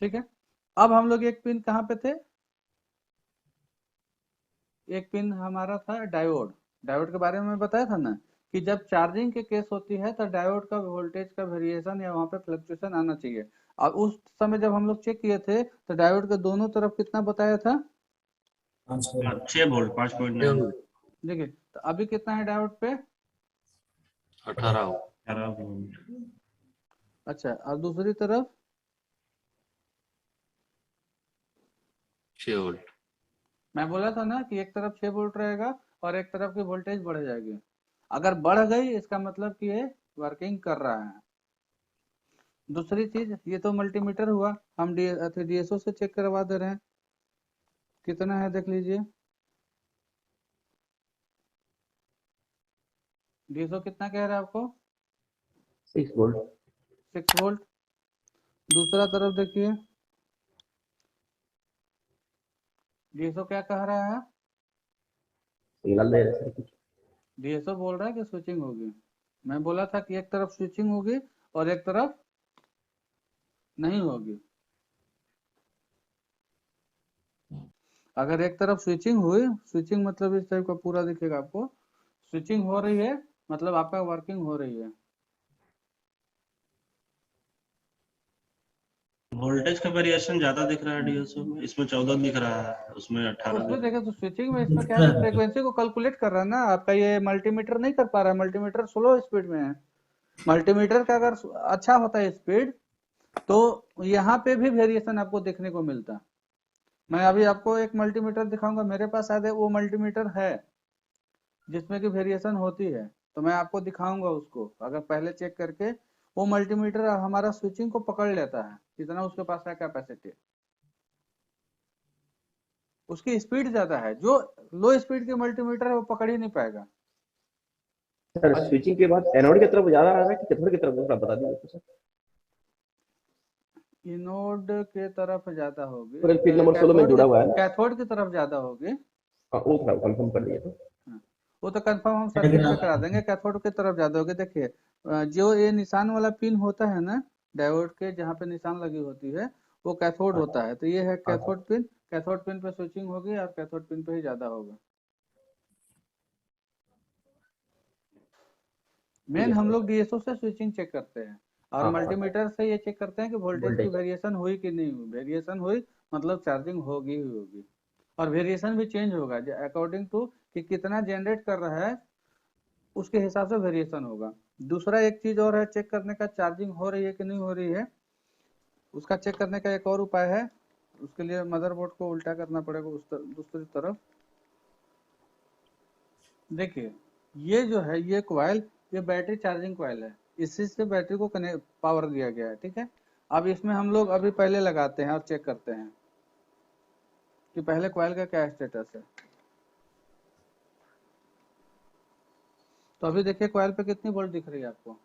ठीक है। अब हम लोग एक पिन कहाँ पे थे, एक पिन हमारा था डायोड। डायोड के बारे में बताया था ना कि जब चार्जिंग के केस होती है तो डायोड का वोल्टेज का वेरिएशन या वहां पे फ्लक्चुएशन आना चाहिए। अब उस समय जब हम लोग चेक किए थे तो डायोड के दोनों तरफ कितना बताया था, 6 वोल्ट 5.9। देखिए तो अभी कितना है डायोड पे, 18 18 वोल्ट। अच्छा और दूसरी तरफ 6 वोल्ट। मैं बोला था ना कि एक तरफ 6 वोल्ट रहेगा और एक तरफ की वोल्टेज बढ़ जाएगी। अगर बढ़ गई इसका मतलब कि ये वर्किंग कर रहा है। दूसरी चीज ये तो मल्टीमीटर हुआ, हम डीएसओ से चेक करवा दे रहे हैं, कितना है देख लीजिए। डीएसओ कितना कह रहा है आपको, 6 वोल्ट। 6 वोल्ट। दूसरा तरफ देखिए डीएसओ क्या कह रहा है, सिग्नल दे रहे हैं। डीएसओ बोल रहा है कि स्विचिंग होगी। मैं बोला था कि एक तरफ स्विचिंग होगी और एक तरफ नहीं होगी। अगर एक तरफ स्विचिंग हुई, स्विचिंग मतलब इस टाइप का पूरा दिखेगा आपको, स्विचिंग हो रही है मतलब आपका वर्किंग हो रही है। वोल्टेज का वेरिएशन ज्यादा दिख रहा है डीएसओ में, इसमें 14 दिख रहा है, उसमें 18 उसमें दिख देखे तो स्विचिंग में इसमें क्या है कि फ्रीक्वेंसी को कैलकुलेट कर रहा है ना आपका, ये मल्टीमीटर नहीं कर पा रहा है, मल्टीमीटर स्लो स्पीड में है। मल्टीमीटर का अगर अच्छा होता है स्पीड तो यहाँ पे भी वेरिएशन आपको देखने को मिलता। मैं अभी आपको एक मल्टीमीटर दिखाऊंगा, मेरे पास शायद वो मल्टीमीटर है जिसमें कि वेरिएशन होती है, तो मैं आपको दिखाऊंगा उसको। अगर पहले चेक करके वो मल्टीमीटर हमारा स्विचिंग को पकड़ लेता है, कितना उसके पास है कैपेसिटी, उसकी स्पीड ज्यादा है। जो लो स्पीड के मल्टीमीटर है वो पकड़ ही नहीं पाएगा। सर स्विचिंग के बाद एनोड की तरफ ज्यादा आ रहा है कि कैथोड की तरफ, थोड़ा बता दीजिए सर। इनोड के तरफ ज्यादा होगी, और पिन नंबर 16 में जुड़ा हुआ है ना। कैथोड की तरफ ज्यादा होगी। हाँ वो थोड़ा कंफर्म कर लीजिए। हाँ, वो तो कंफर्म हम सर्किट पे करा देंगे, कैथोड की तरफ ज्यादा होगी। देखिए जो ये निशान वाला पिन होता है ना डायोड के, जहाँ पे निशान लगी होती है वो कैथोड होता है, तो ये है कैथोड पिन। कैथोड पिन पे स्विचिंग होगी और कैथोड पिन पे ही ज्यादा होगा। मेन हम लोग डीएसओ से स्विचिंग चेक करते हैं और मल्टीमीटर से ये चेक करते हैं कि वोल्टेज की वेरिएशन हुई कि नहीं हुई। वेरिएशन हुई मतलब चार्जिंग होगी ही होगी, और वेरिएशन भी चेंज होगा अकॉर्डिंग टू कि कितना जनरेट कर रहा है, उसके हिसाब से वेरिएशन होगा। दूसरा एक चीज और है चेक करने का, चार्जिंग हो रही है कि नहीं हो रही है, उसका चेक करने का एक और उपाय है। उसके लिए मदरबोर्ड को उल्टा करना पड़ेगा दूसरी तरफ। देखिए ये जो है ये कॉइल, ये बैटरी चार्जिंग कॉइल है, इसी से बैटरी को कनेक्ट पावर दिया गया है, ठीक है। अब इसमें हम लोग अभी पहले लगाते हैं और चेक करते हैं कि पहले कॉइल का क्या स्टेटस है। तो अभी देखिए कॉइल पे कितनी वोल्ट दिख रही है आपको,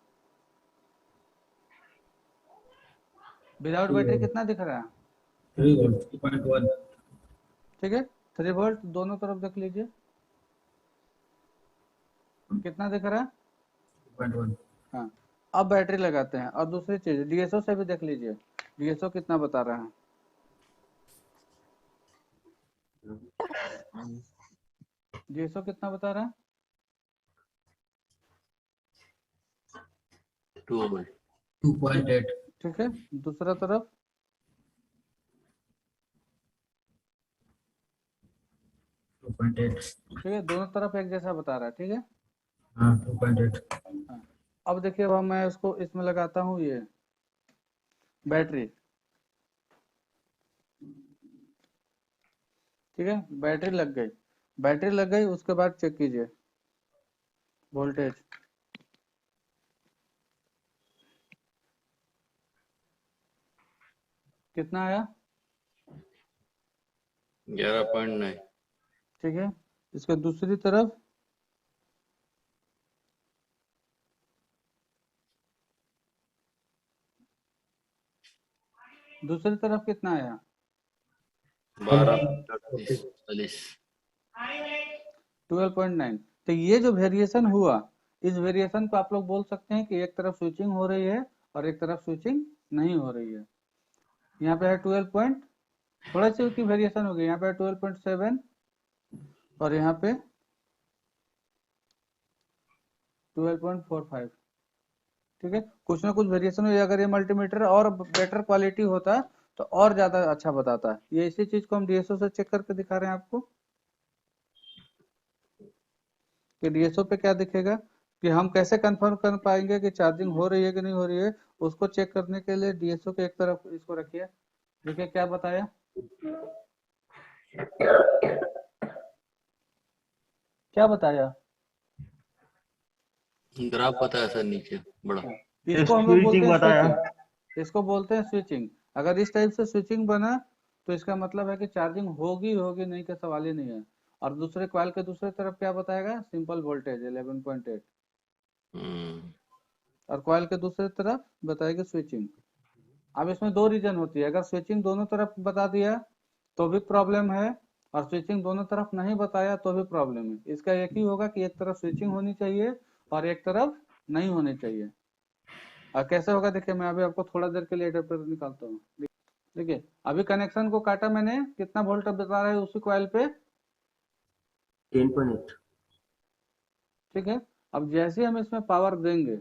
विदाउट बैटरी कितना दिख रहा है, 3 वोल्ट 2.1। ठीक है 3 वोल्ट। दोनों तरफ देख लीजिए कितना दिख रहा है, 2.1। हाँ। अब बैटरी लगाते हैं और दूसरी चीज डीएसओ से भी देख लीजिए, डीएसओ कितना बता रहा है, डीएसओ कितना बता रहा है, 2 वोल्ट। 2.8। ठीक है। दूसरा तरफ 2.8। ठीक है, दोनों तरफ एक जैसा बता रहा है, ठीक है। हाँ 2.8। हाँ। अब देखिए अब मैं इसको इसमें लगाता हूँ ये बैटरी, ठीक है। बैटरी लग गई, बैटरी लग गई, उसके बाद चेक कीजिए वोल्टेज, कितना आया, 11.9। ठीक है। इसके दूसरी तरफ दूसरी तरफ कितना आया, 12.40। 12.9। तो ये जो वेरिएशन हुआ, इस वेरिएशन को आप लोग बोल सकते हैं कि एक तरफ स्विचिंग हो रही है और एक तरफ स्विचिंग नहीं हो रही है। यहाँ पे है 12 पॉइंट, थोड़ा सी उसकी वेरिएशन होगी, यहाँ पे है 12.7 और यहाँ पे 12.45। ठीक है, कुछ ना कुछ वेरिएशन हुई। अगर ये मल्टीमीटर और बेटर क्वालिटी होता तो और ज्यादा अच्छा बताता। ये इसी चीज को हम डीएसओ से चेक करके दिखा रहे हैं आपको कि डीएसओ पे क्या दिखेगा, कि हम कैसे कंफर्म कर पाएंगे कि चार्जिंग हो रही है कि नहीं हो रही है। उसको चेक करने के लिए डीएसओ के एक तरफ इसको रखिए, देखिए क्या बताया, क्या बताया, ग्राफ बताया सर नीचे बड़ा। इसको हम लोग बोलते स्विचिंग हैं बताया। स्विचिंग, इसको बोलते हैं स्विचिंग। अगर इस टाइप से स्विचिंग बना तो इसका मतलब है कि चार्जिंग होगी होगी नहीं का सवाल ही नहीं है। और दूसरे कॉइल के दूसरे तरफ क्या बताएगा, सिंपल वोल्टेज 11.8, और कॉइल के दूसरे तरफ बताएगा स्विचिंग। अब इसमें दो रीजन होती है, अगर स्विचिंग दोनों तरफ बता दिया तो भी प्रॉब्लम है, और स्विचिंग दोनों तरफ नहीं बताया तो भी प्रॉब्लम है। इसका एक ही होगा कि एक तरफ स्विचिंग होनी चाहिए और एक तरफ नहीं होनी चाहिए। और कैसे होगा देखिए, मैं अभी आपको थोड़ा देर के लिए एडेप्टर निकालता हूँ। देखिए अभी कनेक्शन को काटा मैंने, कितना वोल्ट बता रहा है उसी कॉइल पे, 10.8। ठीक है। अब जैसे हम इसमें पावर देंगे,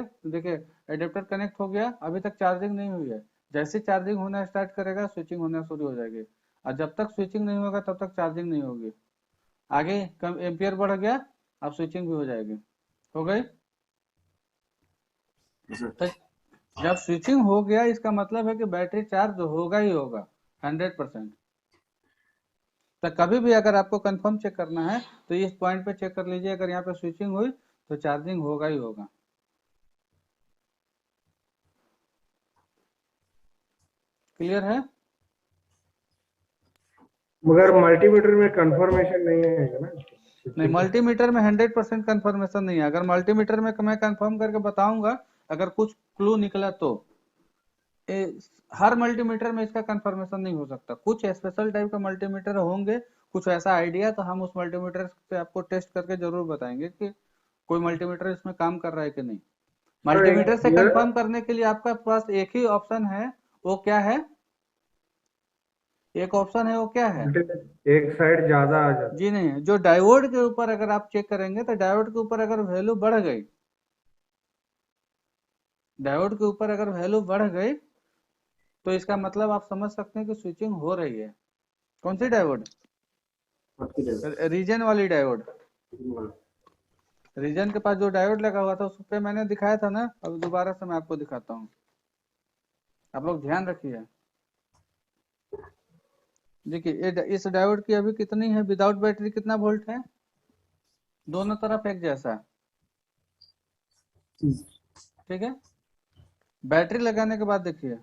तो देखिए एडेप्टर कनेक्ट हो गया, अभी तक चार्जिंग नहीं हुई है। जैसे चार्जिंग होना स्टार्ट करेगा स्विचिंग होना शुरू हो जाएगी, और जब तक स्विचिंग नहीं होगा तब तक चार्जिंग नहीं होगी। आगे कम एम्पियर बढ़ गया, अब स्विचिंग भी हो जाएगी, हो गई। तो जब स्विचिंग हो गया इसका मतलब है कि बैटरी चार्ज होगा ही होगा 100%। तो कभी भी अगर आपको कंफर्म चेक करना है तो इस पॉइंट पे चेक कर लीजिए, अगर यहाँ पे स्विचिंग हुई तो चार्जिंग होगा ही होगा। क्लियर है? मगर मल्टीमीटर में कंफर्मेशन नहीं आएगा ना? नहीं, मल्टीमीटर में 100% कंफर्मेशन नहीं है। अगर मल्टीमीटर में मैं कंफर्म करके बताऊंगा, अगर कुछ क्लू निकला तो हर मल्टीमीटर में इसका कंफर्मेशन नहीं हो सकता। कुछ स्पेशल टाइप का मल्टीमीटर होंगे, कुछ ऐसा आइडिया, तो हम उस मल्टीमीटर से आपको टेस्ट करके जरूर बताएंगे कि कोई मल्टीमीटर इसमें काम कर रहा है कि नहीं। मल्टीमीटर से कंफर्म करने के लिए आपका पास एक ही ऑप्शन है, वो क्या है, एक ऑप्शन है, वो क्या है, एक साइड ज्यादा आ जाता जी नहीं, जो डायोड के ऊपर अगर आप चेक करेंगे तो डायोड के ऊपर अगर वैल्यू बढ़ गई, डायोड के ऊपर अगर वैल्यू बढ़ गई तो इसका मतलब आप समझ सकते हैं कि स्विचिंग हो रही है। कौन सी डायोड, रीजन वाली डायोड। रीजन के पास जो डायोड लगा हुआ था उस पे मैंने दिखाया था ना, अब दोबारा से मैं आपको दिखाता हूँ, आप लोग ध्यान रखिए। देखिए इस डायोड की अभी कितनी है, विदाउट बैटरी कितना वोल्ट है, दोनों तरफ एक जैसा, ठीक है। बैटरी लगाने के बाद देखिए,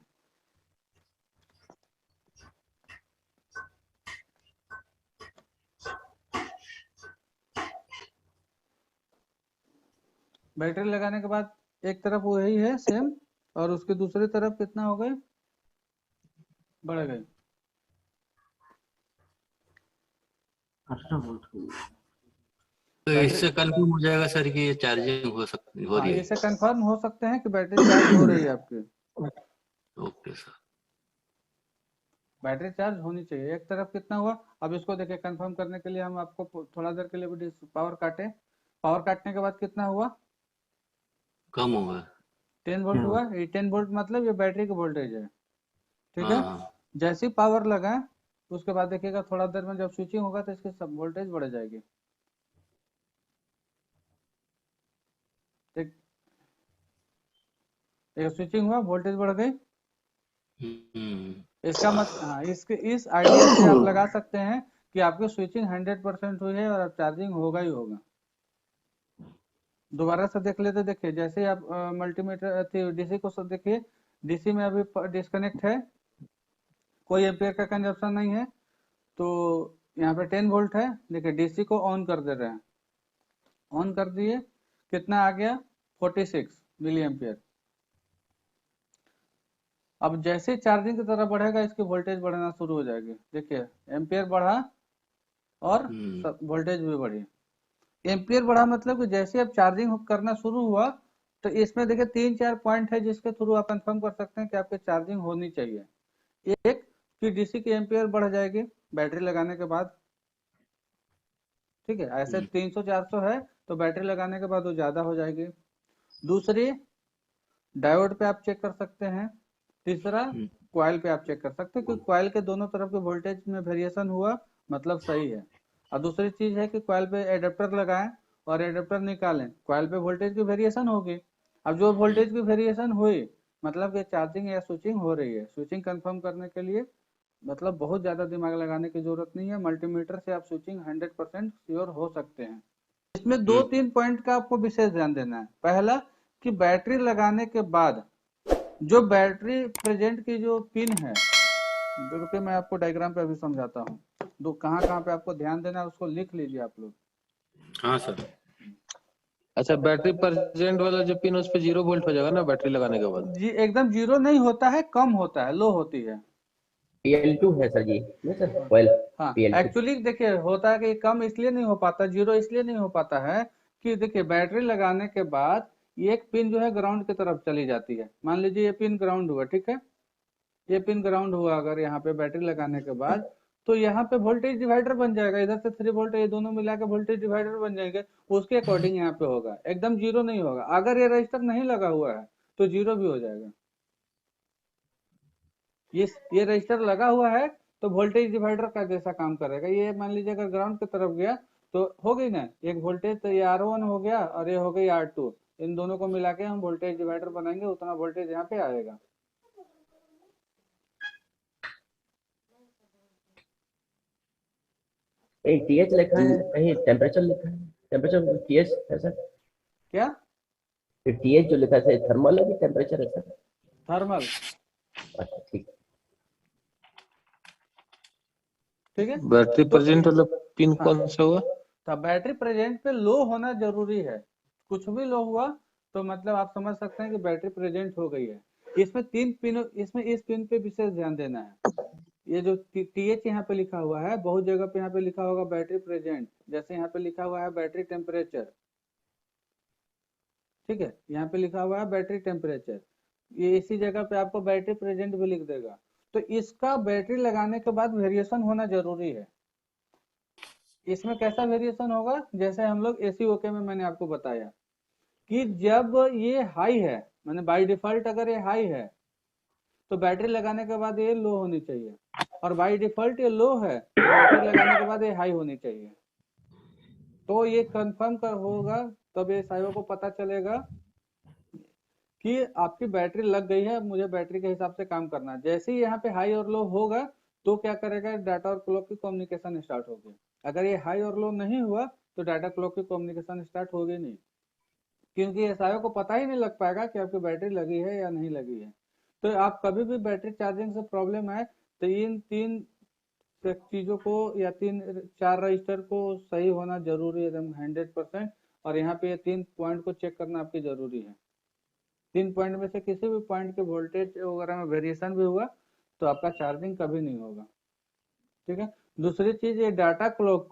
बैटरी लगाने के बाद एक तरफ वही है सेम, और उसके दूसरी तरफ कितना हो गए, बढ़ गए। 18 वोल्ट। तो इससे कंफर्म हो जाएगा सर कि ये चार्जिंग हो रही है। इससे कंफर्म हो सकते हैं कि बैटरी चार्ज हो रही है आपकी। Okay sir. बैटरी चार्ज होनी चाहिए। एक तरफ कितना हुआ, अब इसको देखिए कंफर्म करने के लिए हम आपको थोड़ा देर के लिए भी पावर काटे, पावर काटने के बाद कितना हुआ, कम होगा। 10 वोल्ट हुआ। ये 10 वोल्ट मतलब ये बैटरी की वोल्टेज है, ठीक है। हाँ। जैसी पावर लगा उसके बाद देखिएगा थोड़ा देर में जब स्विचिंग होगा तो इसकी सब वोल्टेज बढ़ जाएगी, ठीक। स्विचिंग हुआ, वोल्टेज बढ़ गई। इसका मतलब हाँ, इस आइडिया से आप लगा सकते हैं कि आपकी स्विचिंग 100% हुई है और अब चार्जिंग होगा ही होगा। दोबारा से देख लेते, देखिए जैसे आप मल्टीमीटर डीसी को देखिए, डीसी में अभी डिस्कनेक्ट है, कोई एम्पियर का कंजप्शन नहीं है, तो यहाँ पे 10 वोल्ट है। देखिए डीसी को ऑन कर दे रहे हैं, ऑन कर दिए, कितना आ गया 46 मिली एम्पियर। अब जैसे चार्जिंग की तरफ बढ़ेगा इसकी वोल्टेज बढ़ना शुरू हो जाएगी। देखिए एम्पियर बढ़ा और वोल्टेज भी बढ़ी। एम्पियर बढ़ा मतलब कि जैसे अब चार्जिंग करना शुरू हुआ तो इसमें देखिए 3-4 पॉइंट है जिसके थ्रू आप कंफर्म कर सकते हैं कि आपकी चार्जिंग होनी चाहिए। एक कि डीसी की एम्पियर बढ़ जाएगी बैटरी लगाने के बाद, ठीक है, ऐसे 300-400 है तो बैटरी लगाने के बाद वो ज्यादा हो जाएगी। दूसरी, डायोड पे आप चेक कर सकते हैं। तीसरा, कॉइल पे आप चेक कर सकते हैं, क्योंकि कॉइल के दोनों तरफ के वोल्टेज में वेरिएशन हुआ मतलब सही है। और दूसरी चीज है कि कॉइल पे एडेप्टर लगाएं और एडेप्टर निकालें, कॉइल पे वोल्टेज की वेरिएशन होगी। अब जो वोल्टेज की वेरिएशन हुई मतलब कि चार्जिंग या स्विचिंग हो रही है। स्विचिंग कंफर्म करने के लिए मतलब बहुत ज्यादा दिमाग लगाने की जरूरत नहीं है, मल्टीमीटर से आप स्विचिंग 100% श्योर हो सकते हैं। इसमें 2-3 पॉइंट का आपको विशेष ध्यान देना है। पहला कि बैटरी लगाने के बाद जो बैटरी प्रेजेंट की जो पिन है, रुके मैं आपको डायग्राम पे अभी समझाता हूँ, दो कहाँ पे आपको ध्यान देना है उसको लिख लीजिए आप लोग। हाँ सर। अच्छा, बैटरी प्रेजेंट वाला जो पिन उस पे 0 वोल्ट हो जाएगा ना बैटरी लगाने के बाद? जी एकदम जीरो नहीं होता है, कम होता है, लो होती है। PL2 है सर जी, नहीं सर कॉइल हाँ PL2। एक्चुअली देखिए होता है कि कम इसलिए नहीं हो पाता, जीरो इसलिए नहीं हो पाता है कि देखिए बैटरी लगाने के बाद एक पिन जो है ग्राउंड की तरफ चली जाती है। मान लीजिए ये पिन ग्राउंड हुआ, ठीक है, ये पिन ग्राउंड हुआ अगर यहाँ पे बैटरी लगाने के बाद, तो यहाँ पे वोल्टेज डिवाइडर बन जाएगा, इधर से 3 वोल्ट ये दोनों मिला के वोल्टेज डिवाइडर बन जाएंगे, उसके अकॉर्डिंग यहाँ पे होगा, एकदम जीरो नहीं होगा। अगर ये रजिस्टर नहीं लगा हुआ है तो जीरो भी हो जाएगा। ये रजिस्टर लगा हुआ है तो वोल्टेज डिवाइडर का जैसा काम करेगा। ये मान लीजिए अगर ग्राउंड की तरफ गया तो हो गई ना एक वोल्टेज, तो ये R1 हो गया और ये हो गई R2, इन दोनों को मिला के हम वोल्टेज डिवाइडर बनाएंगे, उतना वोल्टेज यहाँ पे आएगा। कहीं TH लिखा है, कहीं टेम्परेचर लिखा है, टेम्परेचर TH है सर? क्या फिर TH जो लिखा है थर्मल है कि टेम्परेचर है सर? थर्मल, अच्छा ठीक ठीक है। बैटरी तो प्रेजेंट वाला पिन हाँ, कौन सा हुआ? तो बैटरी प्रेजेंट पे लो होना जरूरी है। कुछ भी लो हुआ तो मतलब आप समझ सकते हैं कि बैटरी प्रेजेंट हो गई है। इसमें 3 पिन, इसमें इस पिन पे विशेष ध्यान देना है। ये जो TH यहाँ पे लिखा हुआ है, बहुत जगह पे यहाँ पे लिखा होगा बैटरी प्रेजेंट, जैसे यहाँ पे लिखा हुआ है बैटरी टेम्परेचर, ठीक है, यहाँ पे लिखा हुआ है बैटरी टेम्परेचर, ये इसी जगह पे आपको बैटरी प्रेजेंट भी लिख देगा। तो इसका बैटरी लगाने के बाद वेरिएशन होना जरूरी है। इसमें कैसा वेरिएशन होगा, जैसे हम लोग AC ओके में मैंने आपको बताया कि जब ये हाई है, मैंने बाय डिफॉल्ट अगर ये हाई है तो बैटरी लगाने के बाद ये लो होनी चाहिए, और बाय डिफॉल्ट ये लो है तो बैटरी लगाने के बाद ये हाई होनी चाहिए। तो ये कंफर्म कर होगा तब ये साइयो को पता चलेगा कि आपकी बैटरी लग गई है, मुझे बैटरी के हिसाब से काम करना है। जैसे ही यहाँ पे हाई और लो होगा तो क्या करेगा, डाटा और क्लॉक की कम्युनिकेशन स्टार्ट होगी। अगर ये हाई और लो नहीं हुआ तो डाटा क्लॉक की कम्युनिकेशन स्टार्ट होगी नहीं, क्योंकि एसआईओ को पता ही नहीं लग पाएगा कि आपकी बैटरी लगी है या नहीं लगी है। तो आप कभी भी बैटरी चार्जिंग से प्रॉब्लम है तो इन 3 चीजों को या 3-4 रजिस्टर को सही होना जरूरी है एकदम 100%। और यहाँ पे ये 3 पॉइंट को चेक करना आपकी जरूरी है। 3 पॉइंट में से किसी भी पॉइंट के वोल्टेज वगैरह में वेरिएशन भी हुआ तो आपका चार्जिंग कभी नहीं होगा, ठीक है। दूसरी चीज, ये डाटा क्लॉक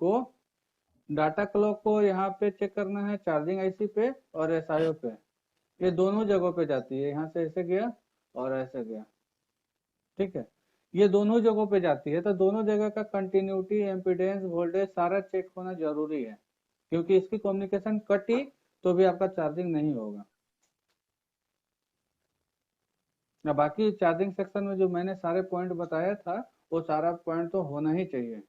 को यहाँ पे चेक करना है, चार्जिंग आईसी पे और एसआईओ पे, ये दोनों जगहों पे जाती है, यहाँ से ऐसे गया और ऐसे गया, ठीक है, ये दोनों जगहों पे जाती है। तो दोनों जगह का कंटिन्यूटी, एम्पीडेंस, वोल्टेज सारा चेक होना जरूरी है, क्योंकि इसकी कम्युनिकेशन कटी तो भी आपका चार्जिंग नहीं होगा। बाकी चार्जिंग सेक्शन में जो मैंने सारे पॉइंट बताया था वो सारा पॉइंट तो होना ही चाहिए।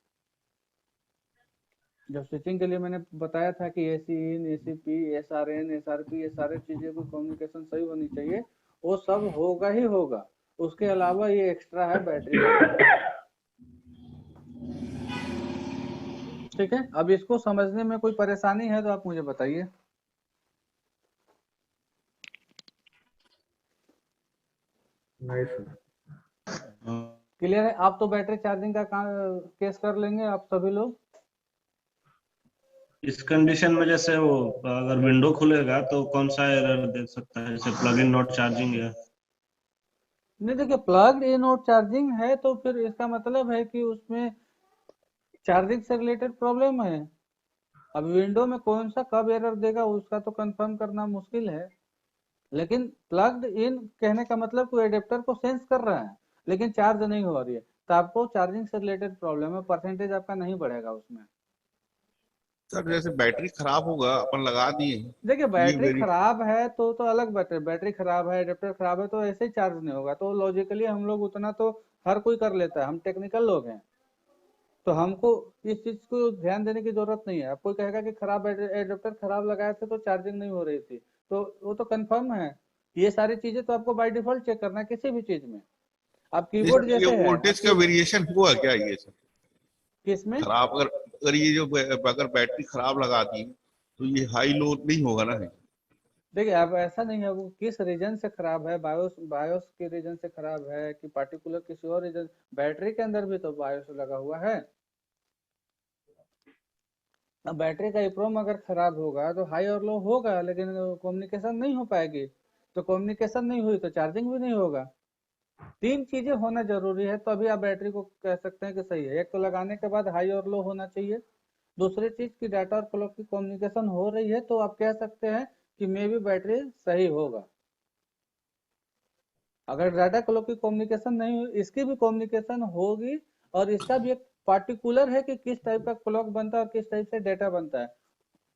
जब स्विचिंग के लिए मैंने बताया था कि AC इन, ACP, SRN, SRP, ये सारे चीजें की कम्युनिकेशन सही होनी चाहिए, वो सब होगा ही होगा। उसके अलावा ये एक्स्ट्रा है बैटरी का, ठीक है। अब इसको समझने में कोई परेशानी है तो आप मुझे बताइए। नहीं सर। क्लियर है? आप तो बैटरी चार्जिंग का केस कर लेंगे आप सभी लोग। इस कंडीशन में जैसे वो अगर विंडो खुलेगा तो कौन सा एरर दे सकता है, जैसे प्लग इन नॉट चार्जिंग या? नहीं देखिए, प्लग इन और चार्जिंग है तो फिर इसका मतलब है कि उसमें चार्जिंग से रिलेटेड प्रॉब्लम है। अब विंडो में कौन सा कब एरर देगा उसका तो कंफर्म करना मुश्किल है। लेकिन प्लग्ड इन कहने का मतलब कोई एडेप्टर को सेंस कर रहा है लेकिन चार्ज नहीं हो रही है, तो आपको चार्जिंग से रिलेटेड प्रॉब्लम है, परसेंटेज आपका नहीं बढ़ेगा उसमें। सर जैसे बैटरी खराब होगा, अपन लगा दिए, देखिए ये बैटरी मेरी खराब है तो अलग बैटरी, बैटरी खराब है एडेप्टर खराब है तो ऐसे ही चार्ज नहीं होगा। तो लॉजिकली हम लोग उतना तो हर कोई कर लेता है, हम टेक्निकल लोग हैं, तो हमको इस चीज को ध्यान देने की जरूरत नहीं है। अब कोई कहेगा कि खराब एडेप्टर खराब लगाए थे तो चार्जिंग नहीं हो रही थी, तो वो तो कंफर्म है। ये सारी चीजें तो आपको बाय डिफॉल्ट चेक करना है किसी भी चीज में। अब कीबोर्ड ये जैसे है वोल्टेज का वेरिएशन हुआ क्या ये सर? किसमें, खराब अगर ये जो अगर बैटरी खराब लगा दी तो ये हाई लो नहीं होगा ना? देखिए अब ऐसा नहीं है वो किस रीजन से खराब है, बायोस बायोस के रीजन से खराब है कि पार्टिकुलर किसी और रीजन, बैटरी के अंदर भी तो बायोस लगा हुआ है। अब बैटरी का इप्रोम अगर खराब होगा तो हाई और लो होगा लेकिन कम्युनिकेशन नहीं हो पाएगी, तो कम्युनिकेशन नहीं हुई तो चार्जिंग भी नहीं होगा। तीन चीजें होना जरूरी है तो अभी आप बैटरी को कह सकते हैं कि सही है। एक तो लगाने के बाद हाई और लो होना चाहिए, दूसरी चीज की डाटा और क्लॉक की कम्युनिकेशन हो रही है तो आप कह सकते हैं कि मे भी बैटरी सही होगा। अगर डाटा क्लॉक की कम्युनिकेशन नहीं हुई, इसकी भी कम्युनिकेशन होगी और इसका भी एक पार्टिकुलर है कि किस टाइप का क्लॉक बनता है और किस टाइप से डेटा बनता है।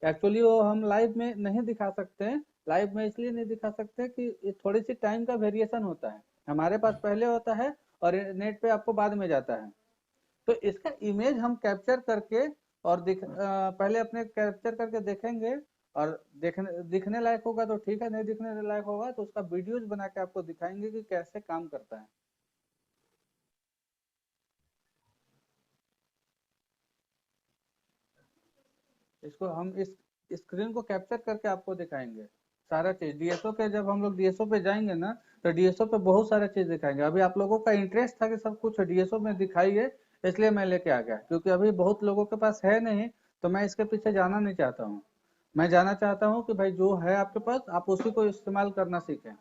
एक्चुअली वो हम लाइव में नहीं दिखा सकते हैं, लाइव में इसलिए नहीं दिखा सकते कि थोड़ी सी टाइम का वेरिएशन होता है, हमारे पास पहले होता है और नेट पे आपको बाद में जाता है। तो इसका इमेज हम कैप्चर करके और पहले अपने कैप्चर करके देखेंगे और दिखने लायक होगा तो ठीक है, नहीं दिखने लायक होगा तो उसका वीडियोज बना के आपको दिखाएंगे कि कैसे काम करता है। इसको हम इस स्क्रीन को कैप्चर करके आपको दिखाएंगे सारा चीज। डीएसओ के जब हम लोग डीएसओ पे जाएंगे ना तो डीएसओ पे बहुत सारा चीज दिखाएंगे। अभी आप लोगों का इंटरेस्ट था कि सब कुछ डीएसओ में दिखाइए, इसलिए मैं लेके आ गया, क्योंकि अभी बहुत लोगों के पास है नहीं, तो मैं इसके पीछे जाना नहीं चाहता हूँ। मैं जाना चाहता हूँ कि भाई जो है आपके पास आप उसी को इस्तेमाल करना सीखें।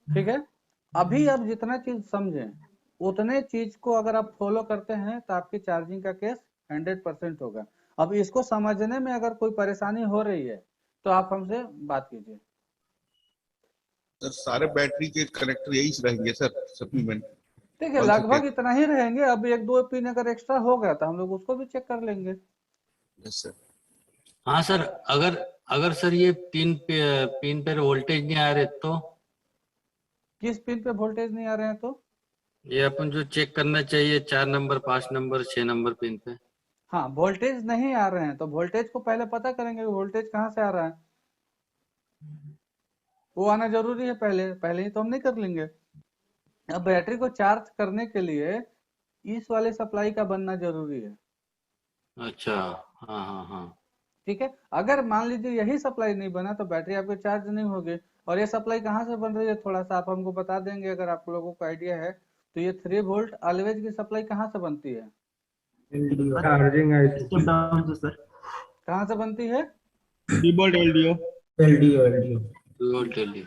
ठीक है, अभी आप जितना चीज समझें उतने चीज को अगर आप फॉलो करते हैं तो आपकी चार्जिंग का केस 100% होगा। अब इसको समझने में अगर कोई परेशानी हो रही है तो आप हमसे बात कीजिए। सर सारे बैटरी के कनेक्टर यही रहेंगे सर सप्लीमेंट? देखिए लगभग इतना ही रहेंगे, अब एक दो पिन अगर एक्स्ट्रा हो गया तो हम लोग उसको भी चेक कर लेंगे। Yes sir. हाँ सर, अगर अगर सर ये पिन पर वोल्टेज नहीं आ रहे तो? किस पिन पे वोल्टेज नहीं आ रहे हैं तो? ये अपन जो चेक करना चाहिए 4 नंबर 5 नंबर 6 नंबर पिन पे। हाँ वोल्टेज नहीं आ रहे हैं तो वोल्टेज को पहले पता करेंगे वोल्टेज कहाँ से आ रहा है, वो आना जरूरी है। पहले ही तो हम नहीं कर लेंगे। अब बैटरी को चार्ज करने के लिए इस वाले सप्लाई का बनना जरूरी है। अच्छा, हाँ हाँ हाँ। ठीक है, अगर मान लीजिए यही सप्लाई नहीं बना तो बैटरी आपकी चार्ज नहीं होगी। और ये सप्लाई कहाँ से बन रही है थोड़ा सा आप हमको बता देंगे अगर आप लोगों को आइडिया है तो। ये 3 वोल्ट ऑलवेज की सप्लाई कहाँ से बनती है? चार्जिंग स्टेप डाउन से सर। कहाँ से बनती है? डीबोल्ट एलडीओ। वोल्ट एलईडी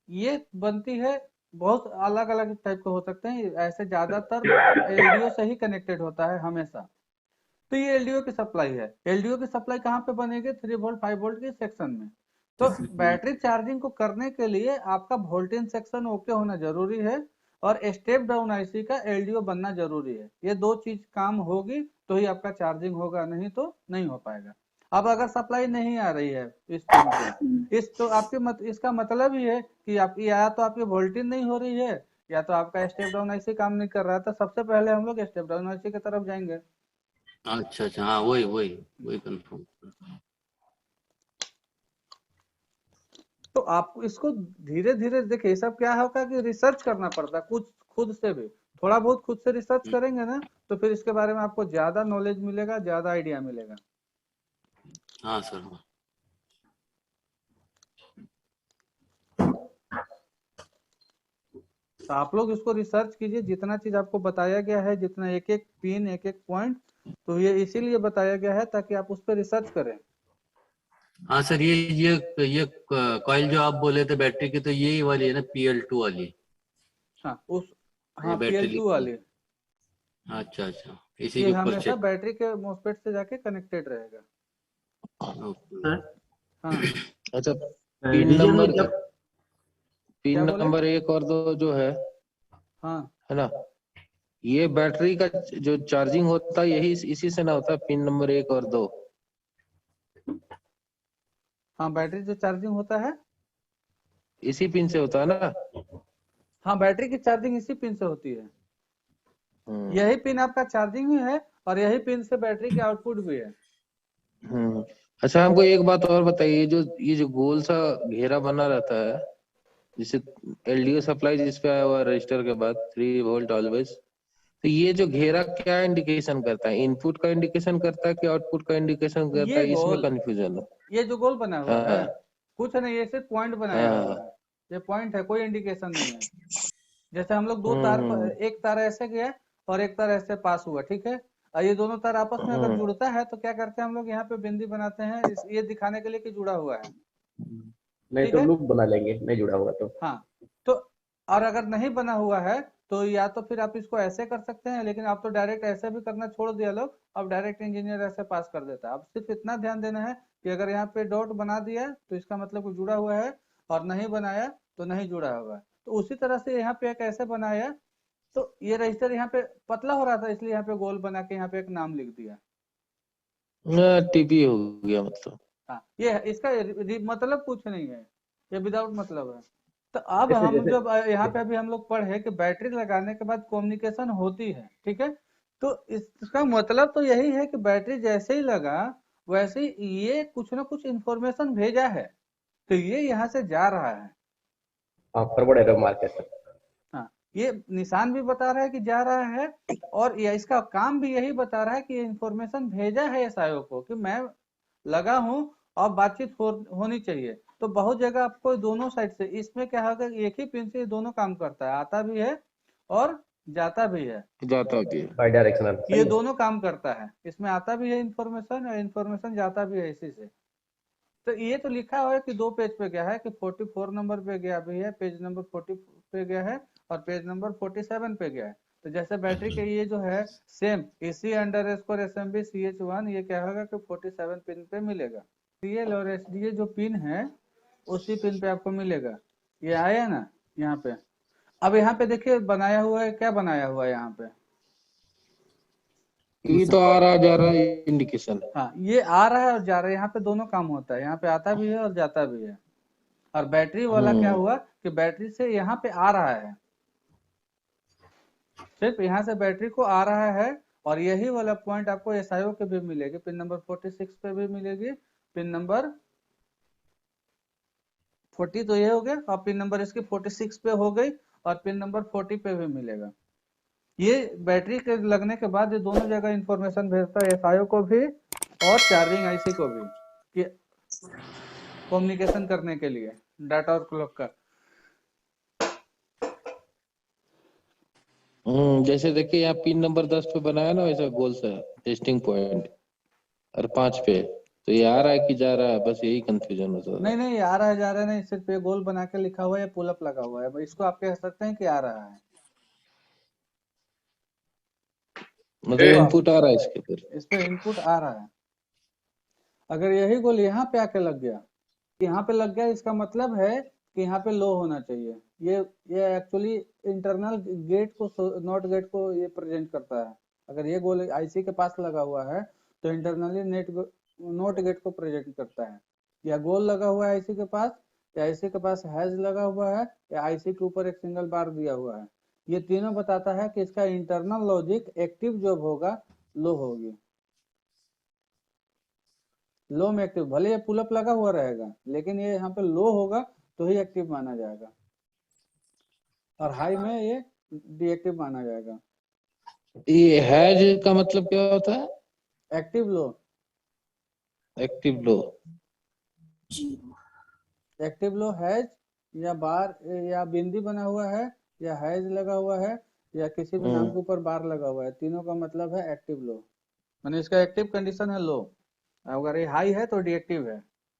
ये बनती है, बहुत अलग अलग टाइप के हो सकते हैं, ऐसे ज्यादातर एलडीओ से ही कनेक्टेड होता है हमेशा। तो ये एलडीओ की सप्लाई है। एलडीओ की सप्लाई कहाँ पे बनेगी? 3 वोल्ट 5 वोल्ट के सेक्शन में। तो बैटरी चार्जिंग को करने के लिए आपका वोल्टेज सेक्शन ओके होना जरूरी है और स्टेप डाउन आईसी का एलडीओ बनना जरूरी है। ये दो चीज काम होगी तो ही आपका चार्जिंग होगा, नहीं तो नहीं हो पाएगा। अब अगर सप्लाई नहीं आ रही है इस पिन पे, इस तो आपके इसका मतलब ही है कि आप या तो आपकी वोल्टेज नहीं हो रही है या तो आपका स्टेप डाउन आईसी काम नहीं कर रहा है। तो सबसे पहले हम लोग स्टेप डाउन आईसी की तरफ जाएंगे। अच्छा अच्छा, हाँ वही वही वही कंफर्म। तो आपको इसको धीरे धीरे देखिए, ये सब क्या होगा कि रिसर्च करना पड़ता है कुछ खुद से भी। थोड़ा बहुत खुद से रिसर्च करेंगे ना तो फिर इसके बारे में आपको ज्यादा नॉलेज मिलेगा, ज्यादा आइडिया मिलेगा। हाँ सर। तो आप लोग इसको रिसर्च कीजिए, जितना चीज आपको बताया गया है, जितना एक एक पिन एक एक पॉइंट, तो ये इसीलिए बताया गया है ताकि आप उस पर रिसर्च करें। हाँ सर, ये कॉइल जो आप बोले थे बैटरी की, तो यही वाली है ना PL2 वाली? हाँ उस हाँ बैटरी PL2 वाली। अच्छा अच्छा। इसी ये के ऊपर हमेशा चेक। बैटरी के मोस्फेट से जाके कनेक्टेड रहेगा। ओके। हाँ अच्छा, पिन डीजे में नंबर जब पिन क्या बोले? नंबर 1 और 2 जो हाँ है ना, ये बैटरी का जो चार्जिंग होता है यही इसी से ना होता है, पिन नंबर 1 और 2। हाँ, बैटरी जो चार्जिंग होता है, इसी पिन से होता है ना। हाँ बैटरी की चार्जिंग इसी पिन से होती है। यही पिन आपका चार्जिंग भी है और यही पिन से बैटरी की आउटपुट भी है। अच्छा, हमको एक बात और बताइए, ये जो गोल सा घेरा बना रहता है, जिसे एलडीओ सप्लाई जिस पे आया हुआ है रजिस्टर के बाद 3 वोल्ट ऑलवेज, तो ये जो घेरा क्या इंडिकेशन करता है? इनपुट का इंडिकेशन करता है कि आउटपुट का इंडिकेशन करता ये है? इसमें गोल, कंफ्यूजन है। ये जो गोल बना हुआ है हाँ कुछ नहीं, ये सिर्फ पॉइंट बनाया हुआ हाँ। है। ये पॉइंट है, कोई इंडिकेशन नहीं है। जैसे हम लोग दो तार हम्म एक तार ऐसे गया और एक तार ऐसे पास हुआ, ठीक है, और ये दोनों तार आपस में अगर हम्म जुड़ता है तो क्या करते हैं हम लोग यहाँ पे बिंदी बनाते हैं, ये दिखाने के लिए कि जुड़ा हुआ है। नहीं ठीक तो है, लूप बना लेंगे, नहीं जुड़ा होगा तो। हाँ। तो और अगर नहीं बना हुआ है तो या तो फिर आप इसको ऐसे कर सकते हैं, लेकिन आप तो डायरेक्ट ऐसे भी करना छोड़ दिया लोग, अब डायरेक्ट इंजीनियर ऐसे पास कर देता है। अब सिर्फ इतना ध्यान देना है कि अगर यहाँ पे डॉट बना दिया तो इसका मतलब कि जुड़ा हुआ है, और नहीं बनाया तो नहीं जुड़ा हुआ है। तो उसी तरह से यहाँ पे एक ऐसे बनाया, तो ये रजिस्टर यहाँ पे पतला हो रहा था, इसलिए यहाँ पे गोल बना के यहाँ पे एक नाम लिख दिया। टीपी हो गया मतलब। हाँ, ये इसका मतलब कुछ नहीं है, ये विदाउट मतलब है। तो अब जैसे हम जैसे जब यहाँ पे अभी हम लोग पढ़े कि बैटरी लगाने के बाद कम्युनिकेशन होती है, ठीक है, तो इसका मतलब तो यही है कि बैटरी जैसे ही लगा वैसे ही ये कुछ ना कुछ इंफॉर्मेशन भेजा है, तो ये यहाँ से जा रहा है। हाँ, फॉरवर्ड एरर मार्क है सर। हाँ, ये निशान भी बता रहा है कि जा रहा है, और ये इसका काम भी यही बता रहा है कि ये इंफॉर्मेशन भेजा है एसआईओ को कि मैं लगा हूं और बातचीत होनी चाहिए। तो बहुत जगह आपको दोनों साइड से, इसमें क्या होगा, एक ही पिन से ये दोनों काम करता है, आता भी है और जाता भी है। जाता भी है। बाई डायरेक्शनल ये दोनों काम करता है, इसमें आता भी है इंफॉर्मेशन और इंफॉर्मेशन जाता भी है इसी से। तो ये तो लिखा हुआ है कि 2 पेज पे गया है, कि 44 नंबर पे गया भी है, पेज नंबर 40 पे गया है, और पेज नंबर 47 पे गया है। तो जैसे बैटरी के ये जो है सेम EC_SMB CH1, ये क्या होगा कि 47 पिन पे मिलेगा। CL और SDA जो पिन है उसी पिन पे आपको मिलेगा। ये आया ना यहाँ पे। अब यहाँ पे देखिए बनाया हुआ है, क्या बनाया हुआ है यहाँ पे? ये तो आ रहा जा रहा है इंडिकेशन। हाँ, ये आ रहा है और जा रहा है, यहाँ पे दोनों काम होता है, यहाँ पे आता भी है और जाता भी है। और बैटरी वाला क्या हुआ कि बैटरी से यहाँ पे आ रहा है, सिर्फ यहाँ से बैटरी को आ रहा है, और यही वाला पॉइंट आपको एसआईओ के भी मिलेगी, पिन नंबर 46 पे भी मिलेगी, पिन नंबर 40 तो ये हो गया, और पिन नंबर इसकी 46 पे हो गई, और पिन नंबर 40 पे भी मिलेगा। ये बैटरी के लगने के बाद ये दोनों जगह इंफॉर्मेशन भेजता है, एसआईओ को भी और चार्जिंग आईसी को भी, कि कम्युनिकेशन करने के लिए डाटा और क्लॉक का। जैसे देखिए यहाँ पिन नंबर 10 पे बनाया ना वैसा गोल सा टेस्टिंग पॉइंट, और 5 पे, तो ये आ रहा है कि जा रहा है? बस यही कंफ्यूजन होता है। नहीं नहीं, आ रहा है जा रहा है नहीं, सिर्फ ये गोल बना के लिखा हुआ है, पुल अप लगा हुआ है, इसको आप कह सकते हैं कि आ रहा है। मतलब इनपुट आ रहा है इसके ऊपर, इस पे इनपुट आ रहा है। अगर यही गोल यहाँ पे आके लग गया, यहाँ पे लग गया, इसका मतलब है कि यहाँ पे लो होना चाहिए। ये एक्चुअली इंटरनल गेट को, नॉट गेट को ये प्रेजेंट करता है। अगर ये गोल आईसी के पास लगा हुआ है तो इंटरनली नॉट गेट को प्रेजेंट करता है। या गोल लगा हुआ है आईसी के पास, या आईसी के पास हैज लगा हुआ है, या आईसी के ऊपर एक सिंगल बार दिया हुआ है, ये तीनों बताता है कि इसका इंटरनल लॉजिक एक्टिव जब होगा लो होगी। लो में एक्टिव, भले ये पुल अप लगा हुआ रहेगा लेकिन ये यहाँ पे लो होगा तो ही एक्टिव माना जाएगा, और हाई में ये डीएक्टिव माना जाएगा। ये हैज का मतलब क्या होता है? Active low, active low. Active low has, या बार या बिंदी बना हुआ है, या हैज लगा हुआ है, या किसी भी नाम के ऊपर बार लगा हुआ है, तीनों का मतलब है एक्टिव लो। माने इसका एक्टिव कंडीशन है लो, अगर ये हाई है तो डीएक्टिव है।